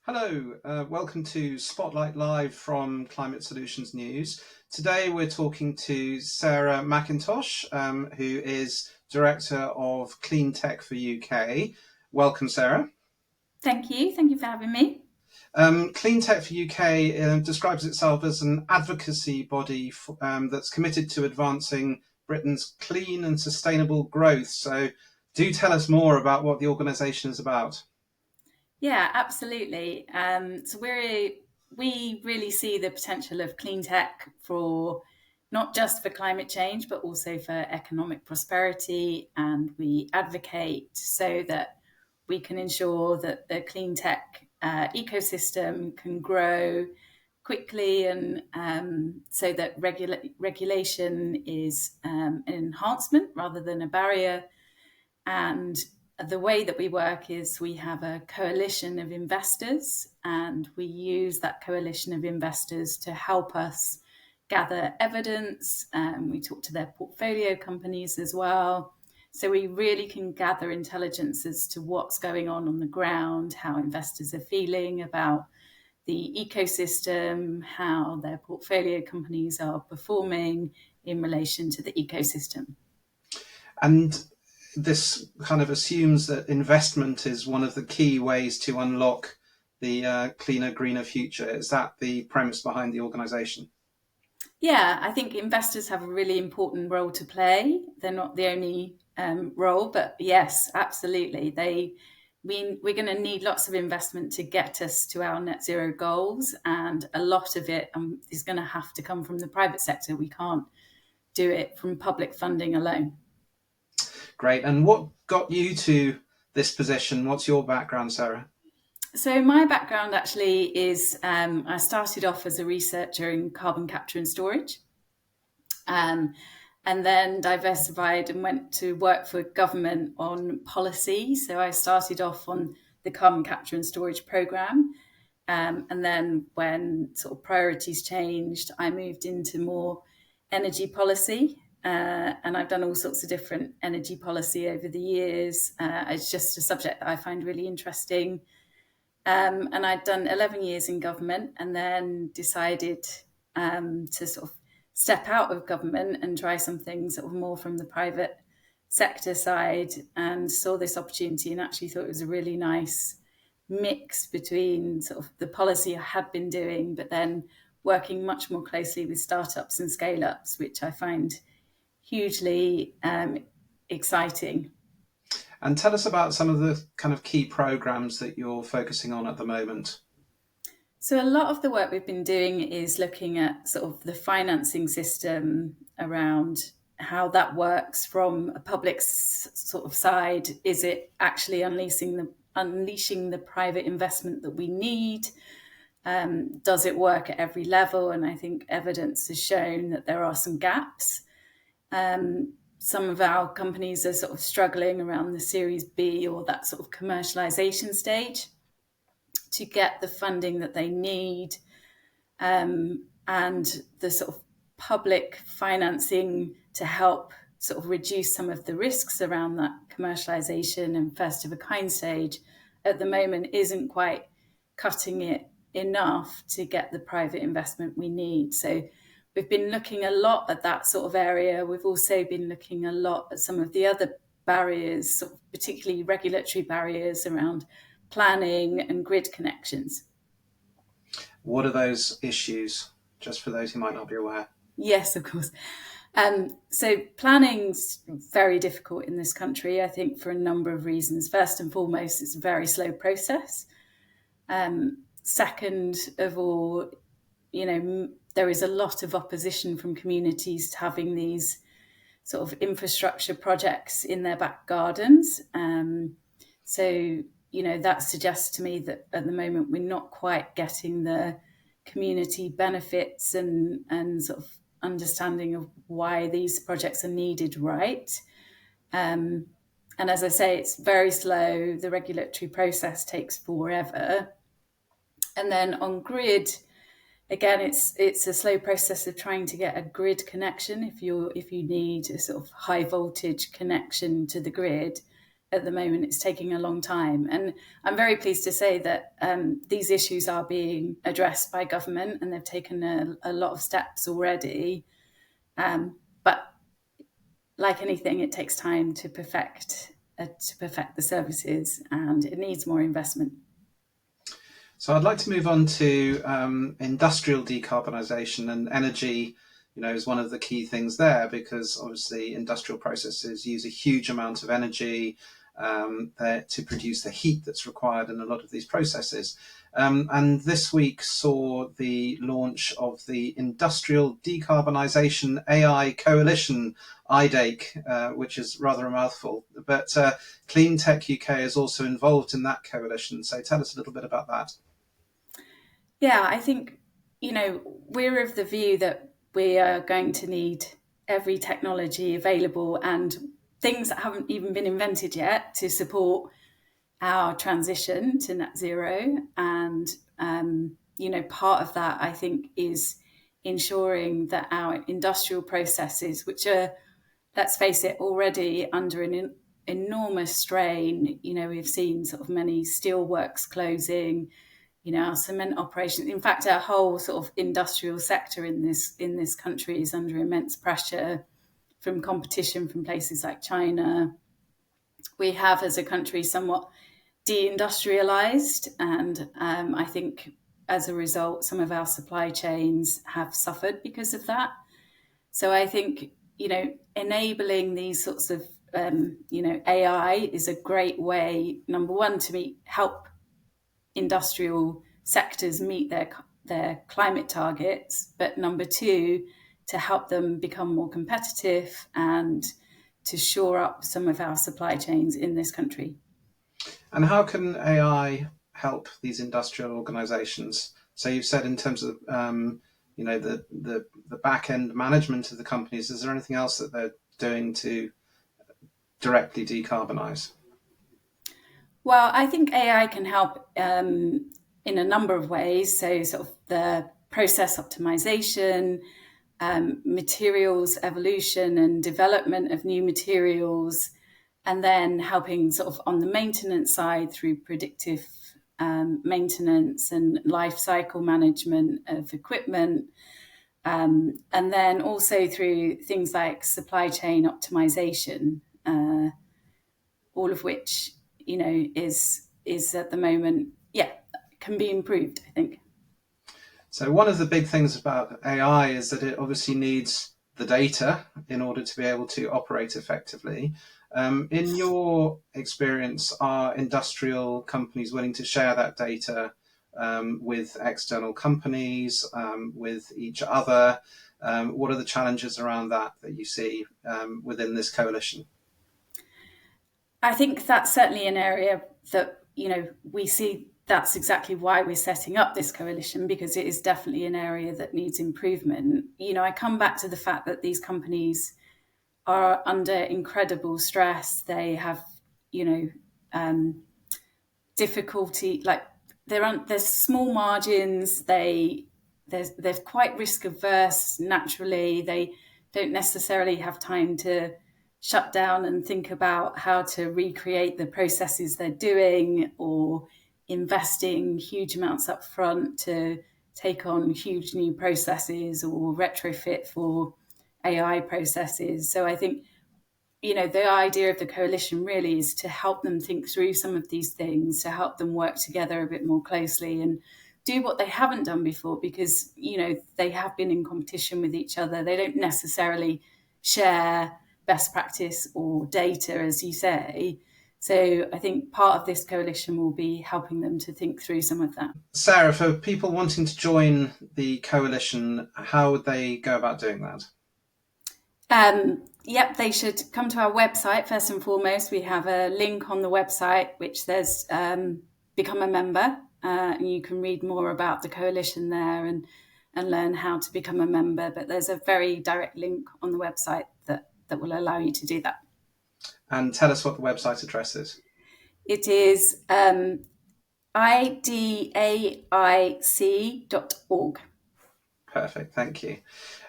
Hello, welcome to Spotlight Live from Climate Solutions News. Today we're talking to Sarah Mackintosh, who is Director of Cleantech for UK. Welcome, Sarah. Thank you. Thank you for having me. Cleantech for UK describes itself as an advocacy body that's committed to advancing Britain's clean and sustainable growth. So do tell us more about what the organisation is about. Yeah, absolutely. We really see the potential of clean tech for not just for climate change, but also for economic prosperity. And we advocate so that we can ensure that the clean tech ecosystem can grow quickly, and so that regulation is an enhancement rather than a barrier. And the way that we work is we have a coalition of investors, and we use that coalition of investors to help us gather evidence. We talk to their portfolio companies as well. So we really can gather intelligence as to what's going on the ground, how investors are feeling about the ecosystem, how their portfolio companies are performing in relation to the ecosystem. And this kind of assumes that investment is one of the key ways to unlock the cleaner, greener future. Is that the premise behind the organisation? Yeah, I think investors have a really important role to play. They're not the only role, but yes, absolutely. We're going to need lots of investment to get us to our net zero goals, and a lot of it is going to have to come from the private sector. We can't do it from public funding alone. Great. And what got you to this position? What's your background, Sarah? So my background actually is I started off as a researcher in carbon capture and storage, and then diversified and went to work for government on policy. So I started off on the carbon capture and storage program, and then when sort of priorities changed, I moved into more energy policy. And I've done all sorts of different energy policy over the years. It's just a subject that I find really interesting. And I'd done 11 years in government, and then decided to sort of step out of government and try something sort of more from the private sector side, and saw this opportunity and actually thought it was a really nice mix between sort of the policy I had been doing, but then working much more closely with startups and scale-ups, which I find hugely exciting. And tell us about some of the kind of key programs that you're focusing on at the moment. So a lot of the work we've been doing is looking at sort of the financing system around how that works from a public sort of side. Is it actually unleashing the private investment that we need? Does it work at every level? And I think evidence has shown that there are some gaps. Some of our companies are sort of struggling around the Series B or that sort of commercialization stage to get the funding that they need, and the sort of public financing to help sort of reduce some of the risks around that commercialization and first of a kind stage at the moment isn't quite cutting it enough to get the private investment we need. So we've been looking a lot at that sort of area. We've also been looking a lot at some of the other barriers, sort of particularly regulatory barriers around planning and grid connections. What are those issues, just for those who might not be aware? Yes, of course. So planning's very difficult in this country, I think, for a number of reasons. First and foremost, it's a very slow process. Second of all, there is a lot of opposition from communities to having these sort of infrastructure projects in their back gardens. So that suggests to me that at the moment we're not quite getting the community benefits and sort of understanding of why these projects are needed, right? And as I say, it's very slow. The regulatory process takes forever. And then on grid, again, it's a slow process of trying to get a grid connection. If you need a sort of high voltage connection to the grid, at the moment. It's taking a long time. And I'm very pleased to say that these issues are being addressed by government, and they've taken a lot of steps already. But like anything, it takes time to perfect the services, and it needs more investment. So I'd like to move on to industrial decarbonisation, and energy, is one of the key things there, because obviously industrial processes use a huge amount of energy to produce the heat that's required in a lot of these processes. And this week saw the launch of the Industrial Decarbonization AI Coalition, IDAIC, which is rather a mouthful. But Cleantech UK is also involved in that coalition. So tell us a little bit about that. Yeah, I think, we're of the view that we are going to need every technology available and things that haven't even been invented yet to support our transition to net zero. And, part of that, I think, is ensuring that our industrial processes, which are, let's face it, already under an enormous strain. We've seen sort of many steelworks closing, our cement operations. In fact, our whole sort of industrial sector in this country is under immense pressure from competition from places like China. We have, as a country, somewhat deindustrialized, and I think as a result, some of our supply chains have suffered because of that. So I think, enabling these sorts of, AI is a great way, number one, to help industrial sectors meet their climate targets, but number two, to help them become more competitive and to shore up some of our supply chains in this country. And how can AI help these industrial organisations? So you've said in terms of the back end management of the companies. Is there anything else that they're doing to directly decarbonise? Well, I think AI can help in a number of ways. So, sort of the process optimization, materials evolution and development of new materials, and then helping sort of on the maintenance side through predictive maintenance and life cycle management of equipment. And then also through things like supply chain optimization, all of which, is at the moment, can be improved, I think. So one of the big things about AI is that it obviously needs the data in order to be able to operate effectively. In your experience, are industrial companies willing to share that data with external companies, with each other? What are the challenges around that you see within this coalition? I think that's certainly an area that, we see. That's exactly why we're setting up this coalition, because it is definitely an area that needs improvement. I come back to the fact that these companies are under incredible stress. They have, difficulty, like there's small margins. They're quite risk averse naturally. They don't necessarily have time to shut down and think about how to recreate the processes they're doing, or investing huge amounts up front to take on huge new processes or retrofit for AI processes. So I think, the idea of the coalition really is to help them think through some of these things, to help them work together a bit more closely and do what they haven't done before, because, they have been in competition with each other. They don't necessarily share best practice or data, as you say. So I think part of this coalition will be helping them to think through some of that. Sarah, for people wanting to join the coalition, how would they go about doing that? They should come to our website first and foremost. We have a link on the website which says become a member, and you can read more about the coalition there and learn how to become a member. But there's a very direct link on the website that will allow you to do that. And tell us what the website address is. It is idaic.org. Perfect, thank you.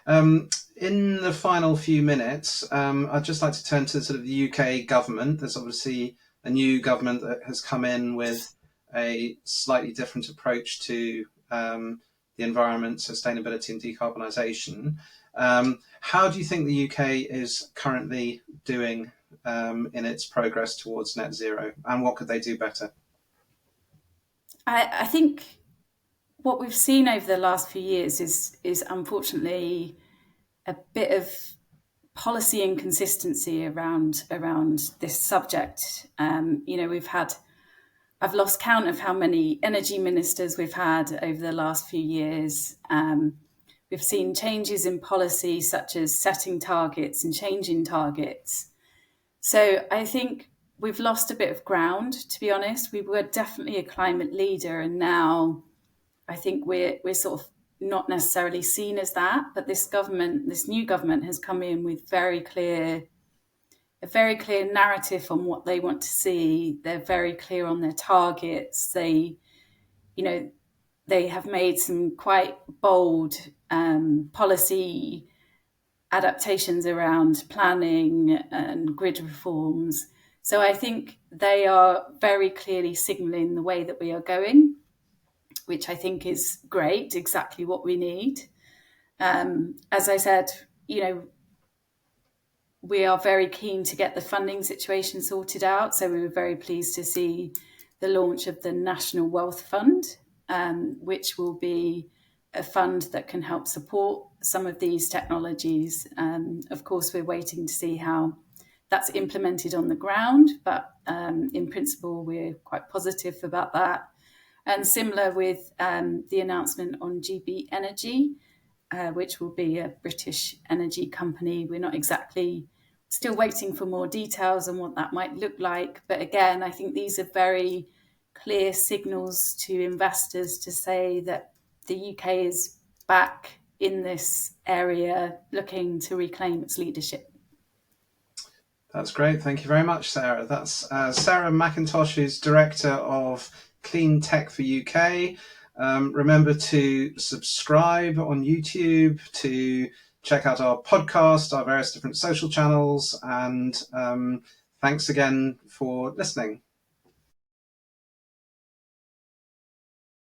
In the final few minutes, I'd just like to turn to sort of the UK government. There's obviously a new government that has come in with a slightly different approach to the environment, sustainability and decarbonisation. How do you think the UK is currently doing in its progress towards net zero, and what could they do better? I think what we've seen over the last few years is unfortunately a bit of policy inconsistency around this subject. I've lost count of how many energy ministers we've had over the last few years. We've seen changes in policy, such as setting targets and changing targets. So I think we've lost a bit of ground, to be honest. We were definitely a climate leader, and now I think we're sort of not necessarily seen as that. But this new government has come in with a very clear narrative on what they want to see. They're very clear on their targets. They have made some quite bold policy adaptations around planning and grid reforms. So I think they are very clearly signalling the way that we are going, which I think is great, exactly what we need. As I said, we are very keen to get the funding situation sorted out. So we were very pleased to see the launch of the National Wealth Fund, which will be a fund that can help support some of these technologies. Of course, we're waiting to see how that's implemented on the ground, but in principle, we're quite positive about that. And similar with the announcement on GB Energy, which will be a British energy company. We're not exactly still waiting for more details on what that might look like. But again, I think these are very clear signals to investors to say that the UK is back in this area looking to reclaim its leadership. That's great. Thank you very much, Sarah. That's Sarah Mackintosh, who's Director of Cleantech for UK. Remember to subscribe on YouTube, to check out our podcast, our various different social channels, and thanks again for listening.